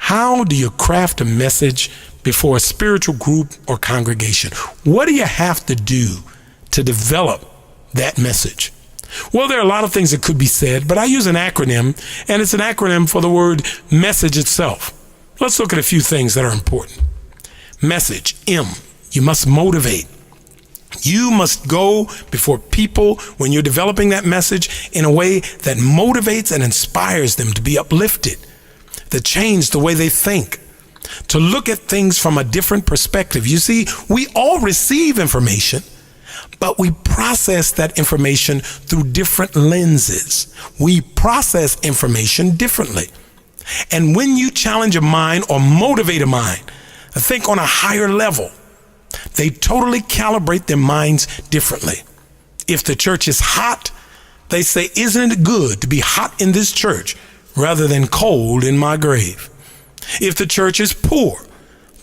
How do you craft a message before a spiritual group or congregation? What do you have to do to develop that message? Well, there are a lot of things that could be said, but I use an acronym, and it's an acronym for the word message itself. Let's look at a few things that are important. Message, M, you must motivate. You must go before people when you're developing that message in a way that motivates and inspires them to be uplifted, to change the way they think, to look at things from a different perspective. You see, we all receive information, but we process that information through different lenses. We process information differently. And when you challenge a mind or motivate a mind, think on a higher level, they totally calibrate their minds differently. If the church is hot, they say, isn't it good to be hot in this church rather than cold in my grave? If the church is poor,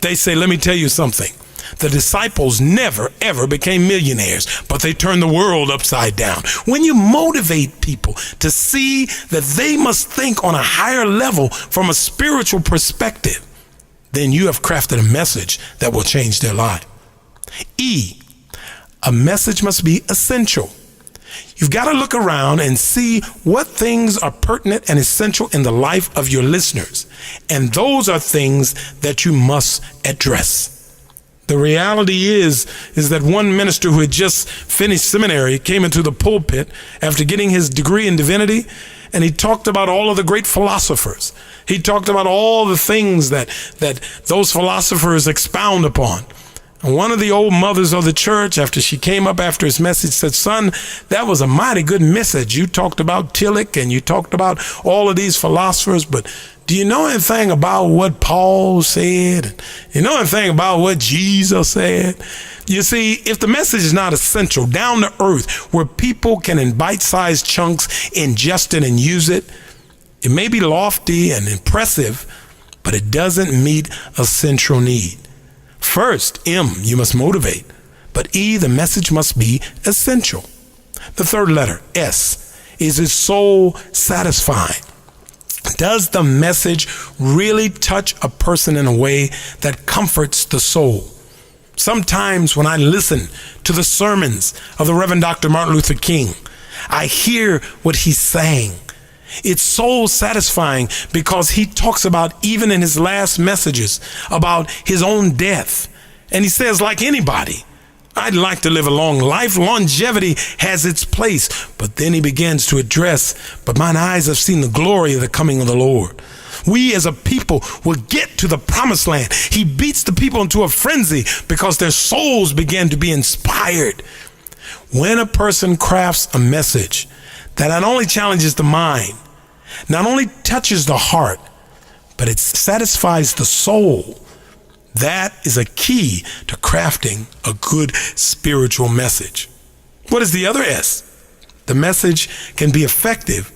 they say, let me tell you something. The disciples never, ever became millionaires, but they turned the world upside down. When you motivate people to see that they must think on a higher level from a spiritual perspective, then you have crafted a message that will change their life. E, a message must be essential. You've got to look around and see what things are pertinent and essential in the life of your listeners. And those are things that you must address. The reality is that one minister who had just finished seminary came into the pulpit after getting his degree in divinity, and he talked about all of the great philosophers. He talked about all the things that those philosophers expound upon. And one of the old mothers of the church, after she came up after his message, said, son, that was a mighty good message. You talked about Tillich and you talked about all of these philosophers, but do you know anything about what Paul said? You know anything about what Jesus said? You see, if the message is not essential, down to earth, where people can in bite-sized chunks ingest it and use it, it may be lofty and impressive, but it doesn't meet a central need. First, M, you must motivate. But E, the message must be essential. The third letter, S, is it soul satisfying? Does the message really touch a person in a way that comforts the soul? Sometimes when I listen to the sermons of the Reverend Dr. Martin Luther King, I hear what he's saying. It's soul satisfying because he talks about, even in his last messages, about his own death. And he says, like anybody, I'd like to live a long life. Longevity has its place. But then he begins to address, but mine eyes have seen the glory of the coming of the Lord. We as a people will get to the promised land. He beats the people into a frenzy because their souls begin to be inspired. When a person crafts a message that not only challenges the mind, not only touches the heart, but it satisfies the soul, that is a key to crafting a good spiritual message. What is the other S? The message can be effective,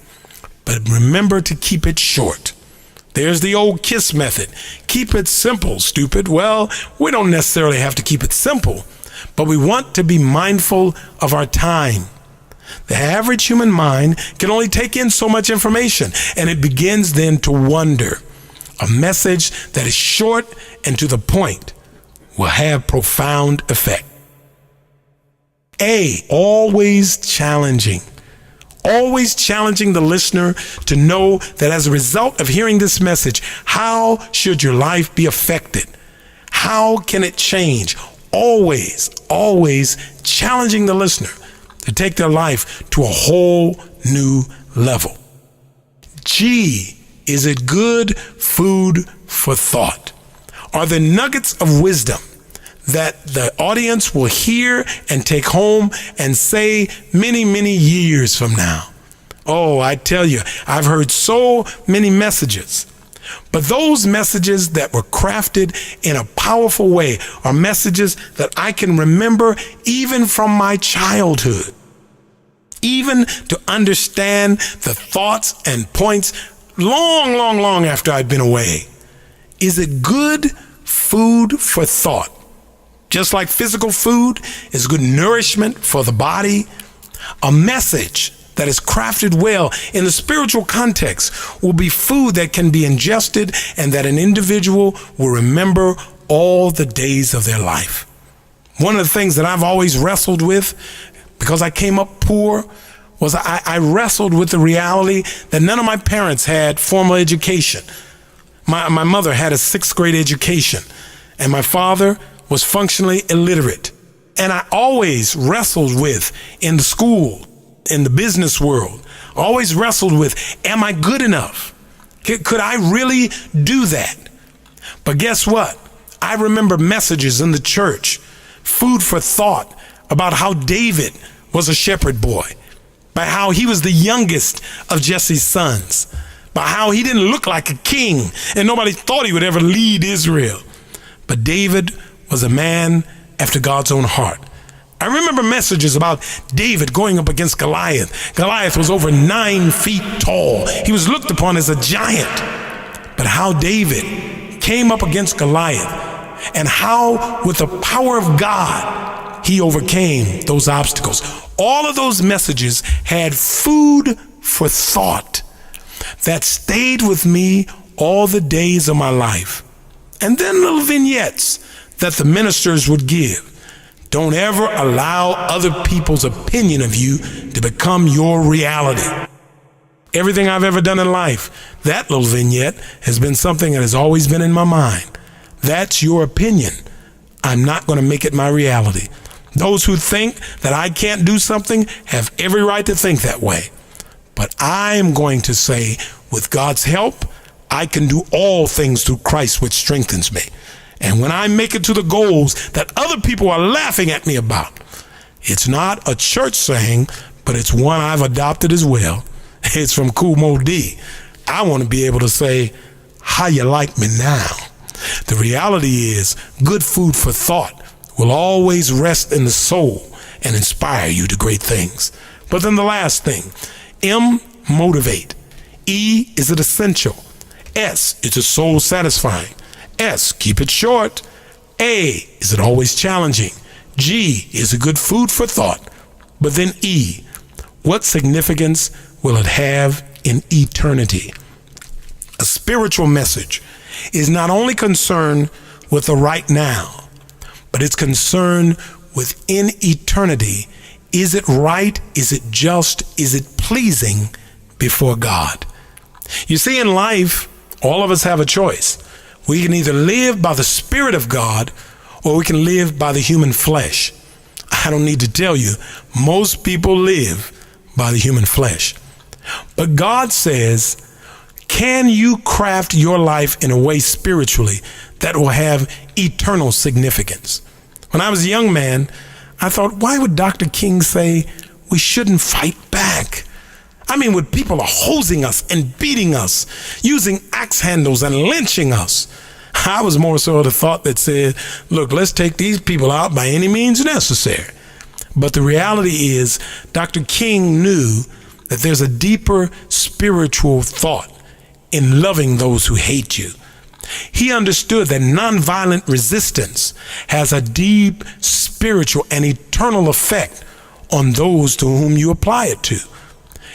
but remember to keep it short. There's the old KISS method. Keep it simple, stupid. Well, we don't necessarily have to keep it simple, but we want to be mindful of our time. The average human mind can only take in so much information, and it begins then to wonder. A message that is short and to the point will have profound effect. A, always challenging. Always challenging the listener to know that as a result of hearing this message, how should your life be affected? How can it change? Always, always challenging the listener to take their life to a whole new level. G, is it good food for thought? Are there nuggets of wisdom that the audience will hear and take home and say many, many years from now? Oh, I tell you, I've heard so many messages, but those messages that were crafted in a powerful way are messages that I can remember even from my childhood, even to understand the thoughts and points long, long, long after I've been away. Is it good food for thought? Just like physical food is good nourishment for the body, a message that is crafted well in the spiritual context will be food that can be ingested and that an individual will remember all the days of their life. One of the things that I've always wrestled with, because I came up poor, was I wrestled with the reality that none of my parents had formal education. My mother had a 6th grade education, and my father was functionally illiterate. And I always wrestled with, in the school, in the business world, always wrestled with, am I good enough? Could I really do that? But guess what? I remember messages in the church, food for thought, about how David was a shepherd boy, by how he was the youngest of Jesse's sons, by how he didn't look like a king and nobody thought he would ever lead Israel. But David was a man after God's own heart. I remember messages about David going up against Goliath. Goliath was over 9 feet tall. He was looked upon as a giant. But how David came up against Goliath and how, with the power of God, he overcame those obstacles. All of those messages had food for thought that stayed with me all the days of my life. And then little vignettes that the ministers would give. Don't ever allow other people's opinion of you to become your reality. Everything I've ever done in life, that little vignette has been something that has always been in my mind. That's your opinion. I'm not going to make it my reality. Those who think that I can't do something have every right to think that way. But I am going to say, with God's help, I can do all things through Christ, which strengthens me. And when I make it to the goals that other people are laughing at me about, it's not a church saying, but it's one I've adopted as well. It's from Kool Moe Dee. I want to be able to say, how you like me now? The reality is, good food for thought will always rest in the soul and inspire you to great things. But then the last thing, M, motivate. E, is it essential? S, is it soul satisfying? S, keep it short. A, is it always challenging? G, is it good food for thought? But then E, what significance will it have in eternity? A spiritual message is not only concerned with the right now, but it's concerned within eternity. Is it right? Is it just? Is it pleasing before God? You see, in life, all of us have a choice. We can either live by the Spirit of God or we can live by the human flesh. I don't need to tell you, most people live by the human flesh. But God says, can you craft your life in a way spiritually that will have eternal significance? When I was a young man, I thought, why would Dr. King say we shouldn't fight back? I mean, when people are hosing us and beating us, using axe handles and lynching us, I was more so of the thought that said, look, let's take these people out by any means necessary. But the reality is, Dr. King knew that there's a deeper spiritual thought in loving those who hate you. He understood that nonviolent resistance has a deep spiritual and eternal effect on those to whom you apply it to.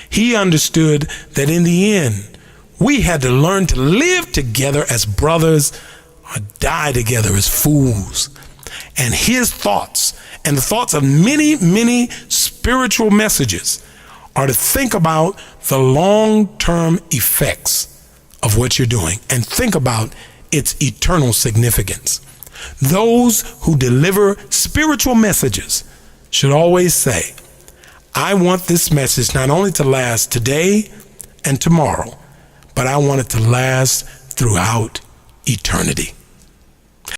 He understood that in the end, we had to learn to live together as brothers or die together as fools. And his thoughts and the thoughts of many, many spiritual messages are to think about the long-term effects of what you're doing and think about its eternal significance. Those who deliver spiritual messages should always say, I want this message not only to last today and tomorrow, but I want it to last throughout eternity.